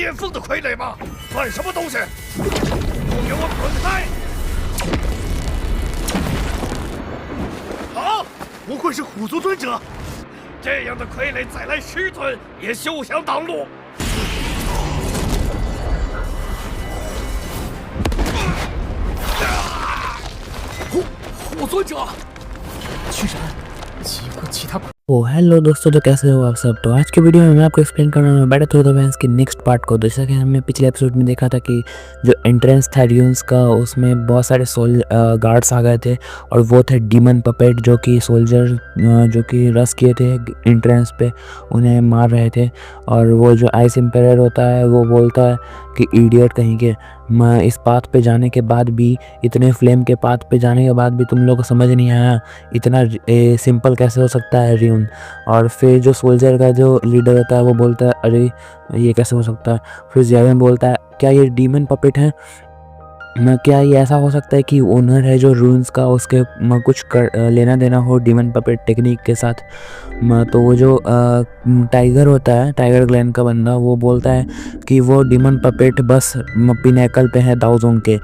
巅峰的傀儡吗？算什么东西？都给我滚开！好，不愧是虎族尊者，这样的傀儡再来10尊也休想挡路。虎尊者，居然击过其他。हेलो दोस्तों, तो कैसे हो आप सब। तो आज के वीडियो में मैं आपको एक्सप्लेन कर रहा हूँ बैटल थ्रू द वैंस के नेक्स्ट पार्ट को। जैसा कि हमने पिछले एपिसोड में देखा था कि जो एंट्रेंस था ड्यून्स का, उसमें बहुत सारे गार्ड्स आ गए थे और वो थे डीमन पपेट, जो कि सोल्जर जो कि रस किए थे एंट्रेंस पे, उन्हें मार रहे थे। और वो जो आइस एम्पायर होता है वो बोलता है कि इडियट कहीं के, मैं इस पाथ पे जाने के बाद भी, इतने फ्लेम के पाथ पे जाने के बाद भी तुम लोग को समझ नहीं आया, इतना सिंपल कैसे हो सकता है ड्यून। और फिर जो सोल्जर का जो लीडर होता है वो बोलता है अरे ये कैसे हो सकता है। फिर ज़ियावेन बोलता है क्या ये डीमन पपेट है, क्या ये ऐसा हो सकता है कि ओनर है जो रून्स का, उसके कुछ लेना देना हो डीमन पपेट टेक्निक के साथ। तो वो जो टाइगर होता है, टाइगर क्लैन का बंदा, वो बोलता है कि वो डीमन पपेट बस पिनेकल पे है दाओजोंग के,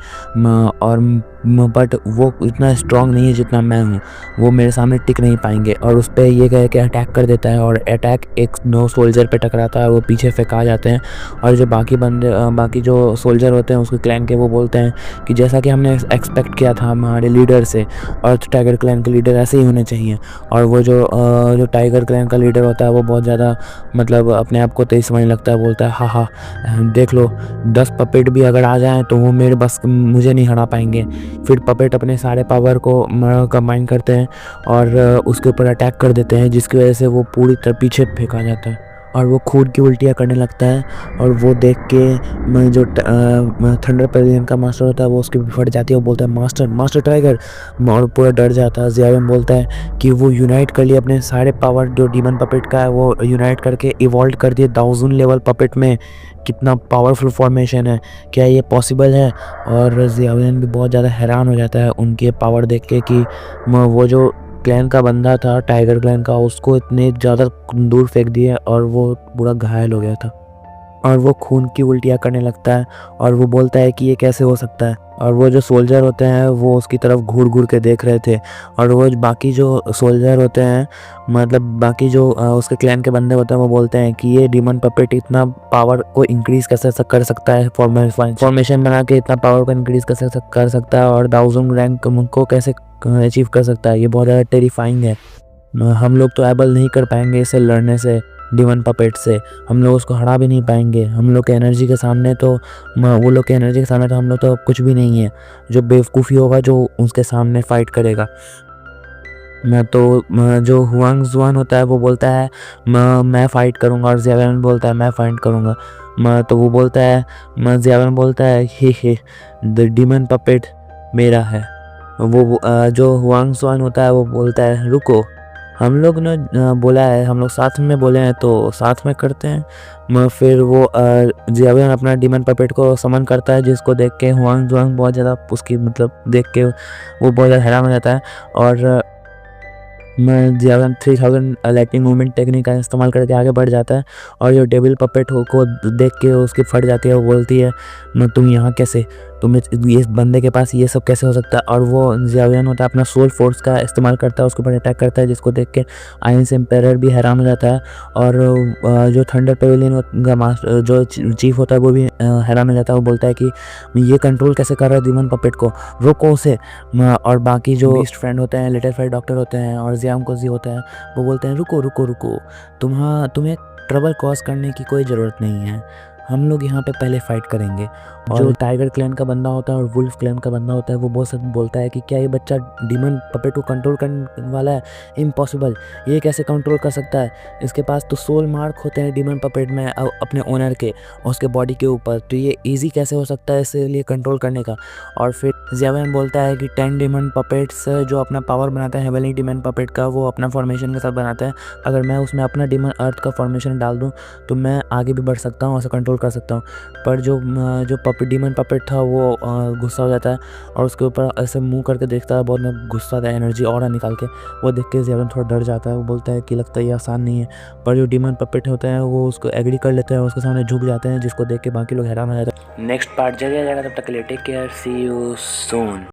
और बट वो इतना स्ट्रांग नहीं है जितना मैं हूँ, वो मेरे सामने टिक नहीं पाएंगे। और उस पर ये कह के अटैक कर देता है और अटैक एक 9 सोल्जर पे टकराता है, वो पीछे फेंका जाते हैं। और जो बाकी जो सोल्जर होते हैं उसके क्लैन के, वो बोलते हैं कि जैसा कि हमने एक्सपेक्ट किया था हमारे लीडर से, और टाइगर क्लैन के लीडर ऐसे ही होने चाहिए। और वो जो टाइगर क्लैन का लीडर होता है वो बहुत ज़्यादा मतलब अपने आप को तेज समझने लगता है, बोलता है हाँ हाँ देख लो, 10 पपेट भी अगर आ जाएँ तो वो मेरे बस मुझे नहीं हरा पाएंगे। फिर पपेट अपने सारे पावर को कंबाइन करते हैं और उसके ऊपर अटैक कर देते हैं, जिसकी वजह से वो पूरी तरह पीछे फेंका जाता है और वो खून की उल्टियाँ करने लगता है। और वो देख के जो थंडर पेविलियन का मास्टर होता है वो उसकी फट जाती है, वो बोलता है मास्टर टाइगर, और पूरा डर जाता है। ज़ियावेन बोलता है कि वो यूनाइट कर लिए अपने सारे पावर, जो डीमन पपेट का है वो यूनाइट करके इवॉल्व कर दिए 1000 लेवल पपेट में। कितना पावरफुल फॉर्मेशन है, क्या ये पॉसिबल है। और ज़ियावेन भी बहुत ज़्यादा हैरान हो जाता है उनके पावर देख के कि वो जो क्लैन का बंदा था, टाइगर क्लैन का, उसको इतने ज़्यादा दूर फेंक दिए और वो पूरा घायल हो गया था। और वो खून की उल्टियाँ करने लगता है और वो बोलता है कि ये कैसे हो सकता है। और वो जो सोल्जर होते हैं वो उसकी तरफ घूर घूर के देख रहे थे। और वो बाकी जो सोल्जर होते हैं, मतलब बाकी जो उसके क्लैन के बंदे होते हैं, वो बोलते हैं कि ये डीमन पपेट इतना पावर को इंक्रीज़ कैसे कर सकता है, फॉर्मेशन बना के इतना पावर को इंक्रीज़ कैसे कर सकता है, और 1000 रैंक को कैसे अचीव कर सकता है। ये बहुत ज़्यादा टेरिफाइंग है। हम लोग तो एबल नहीं कर पाएंगे इसे लड़ने से, डीमन पपेट से हम लोग उसको हरा भी नहीं पाएंगे। हम लोग के एनर्जी के सामने तो, वो लोग के एनर्जी के सामने तो हम लोग तो कुछ भी नहीं है। जो बेवकूफ़ी होगा जो उसके सामने फाइट करेगा। तो जो हुआंग जुआन होता है वो बोलता है मैं फ़ाइट करूँगा, और ज़ियावेन बोलता है मैं फाइट करूँगा। तो वो बोलता है, ज़ियावेन बोलता है हे द डीमन पपेट मेरा है। वो जो हुआंग जुआन होता है वो बोलता है रुको, हम लोग ने बोला है, हम लोग साथ में बोले हैं तो साथ में करते हैं। फिर वो ज़ियावेन अपना डीमन पपेट को समन करता है, जिसको देख के हुआंग जुआंग बहुत ज़्यादा उसकी मतलब देख के वो बहुत ज़्यादा हैरान हो जाता है। और ज़ियावेन 3000 लाइटनिंग मूवमेंट टेक्निक का इस्तेमाल करके आगे बढ़ जाता है। और जो डेविल पपेट को देख के उसकी फट जाती है, वो बोलती है तुम यहाँ कैसे, तुम्हें ये बंदे के पास ये सब कैसे हो सकता है। और वो ज़ियावेन होता है अपना सोल फोर्स का इस्तेमाल करता है, उसके ऊपर अटैक करता है, जिसको देख के आइस एम्पायर भी हैरान हो जाता है। और जो थंडर पेविलियन का मास्टर जो चीफ होता है वो भी हैरान हो जाता है। वो बोलता है कि ये कंट्रोल कैसे कर रहा है डीमन पपेट को, रोको उसे। और बाकी जो बेस्ट फ्रेंड होते हैं, लिटिल फ्रेंड डॉक्टर होते हैं, और ज़ियाम कोजी होता है, वो बोलते हैं रुको रुको रुको, तुम्हें ट्रबल कॉज करने की कोई ज़रूरत नहीं है, हम लोग यहाँ पे पहले फाइट करेंगे। और जो टाइगर क्लैन का बंदा होता है और वुल्फ क्लैन का बंदा होता है वो बहुत बोलता है कि क्या ये बच्चा डीमन पपेट को कंट्रोल करने वाला है, इम्पॉसिबल, ये कैसे कंट्रोल कर सकता है, इसके पास तो सोल मार्क होते हैं डीमन पपेट में अपने ओनर के और उसके बॉडी के ऊपर, तो ये ईजी कैसे हो सकता है इसलिए कंट्रोल करने का। और फिर ज़ियावेन बोलता है कि 10 डीमन पपेट्स जो अपना पावर बनाता है हेवनली डीमन पपेट का, वो अपना फॉर्मेशन के साथ बनाता है। अगर मैं उसमें अपना डीमन अर्थ का फॉर्मेशन डाल दूँ तो मैं आगे भी बढ़ सकता हूँ, उसे कंट्रोल कंट्रोल कर सकता हूँ। पर जो पपेट डीमन पपेट था वो गुस्सा हो जाता है और उसके ऊपर ऐसे मुंह करके देखता है, बहुत गुस्सा आता है, एनर्जी और निकाल के। वो देख के ज़ेबरन थोड़ा डर जाता है, वो बोलता है कि लगता है ये आसान नहीं है। पर जो डीमन पपेट होते हैं वो उसको एग्री कर लेते हैं और उसके सामने झुक जाते हैं, जिसको देख के बाकी लोग हैरान हो जाते हैं। नेक्स्ट पार्ट जल्दी आ जाएगा, तब तक के लिए take care, see you soon.